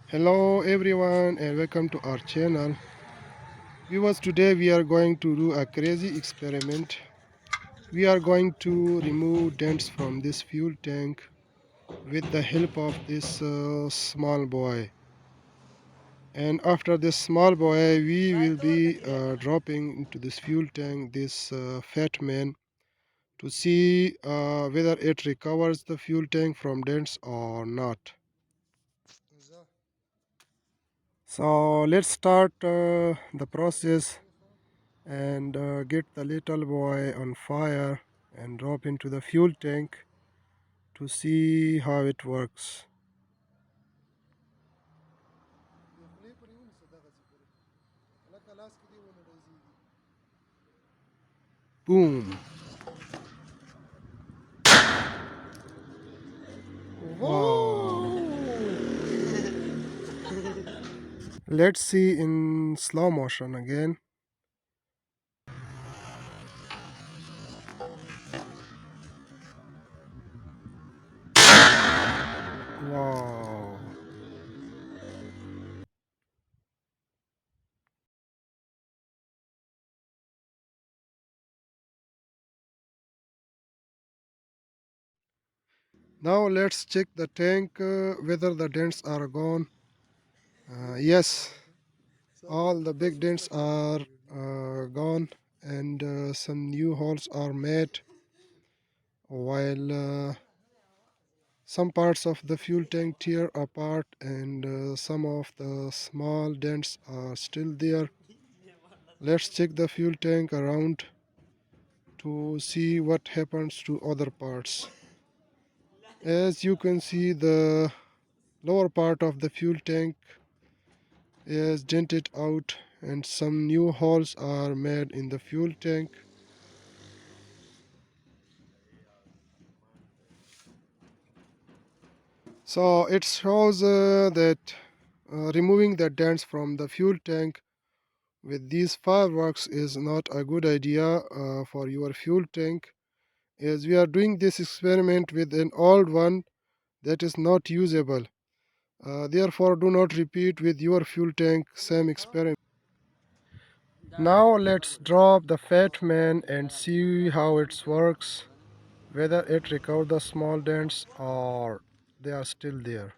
Hello everyone and welcome to our channel. Viewers, today we are going to do a crazy experiment. We are going to remove dents from this fuel tank with the help of this small boy. And after this small boy, we will be dropping into this fuel tank this fat man to see whether it recovers the fuel tank from dents or not. So let's start the process and get the little boy on fire and drop into the fuel tank to see how it works. Boom. Wow. Let's see in slow motion again. Wow. Now let's check the tank whether the dents are gone. Yes, all the big dents are gone and some new holes are made, while some parts of the fuel tank tear apart and some of the small dents are still there. Let's check the fuel tank around to see what happens to other parts. As you can see, the lower part of the fuel tank is dented out and some new holes are made in the fuel tank. So it shows that removing the dents from the fuel tank with these fireworks is not a good idea for your fuel tank, as we are doing this experiment with an old one that is not usable. Therefore, do not repeat with your fuel tank same experiment. Now let's drop the fat man and see how it works, whether it recovered the small dents or they are still there.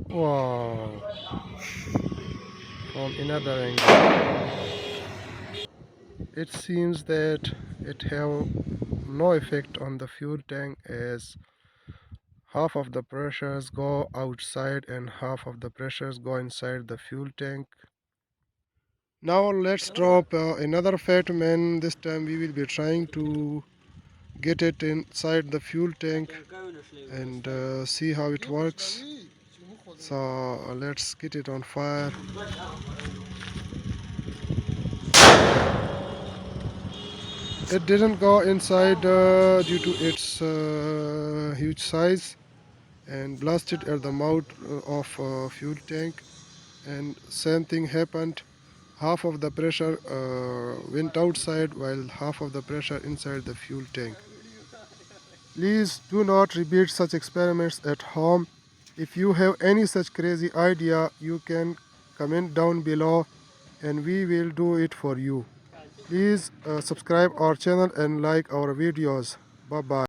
Wow, from another angle. It seems that it have no effect on the fuel tank, as half of the pressures go outside and half of the pressures go inside the fuel tank. Now let's drop another fat man. This time we will be trying to get it inside the fuel tank and see how it works. So let's get it on fire. It didn't go inside due to its huge size and blasted at the mouth of fuel tank, and same thing happened. Half of the pressure went outside while half of the pressure inside the fuel tank. Please do not repeat such experiments at home. If you have any such crazy idea, you can comment down below and we will do it for you. Please subscribe our channel and like our videos. Bye bye.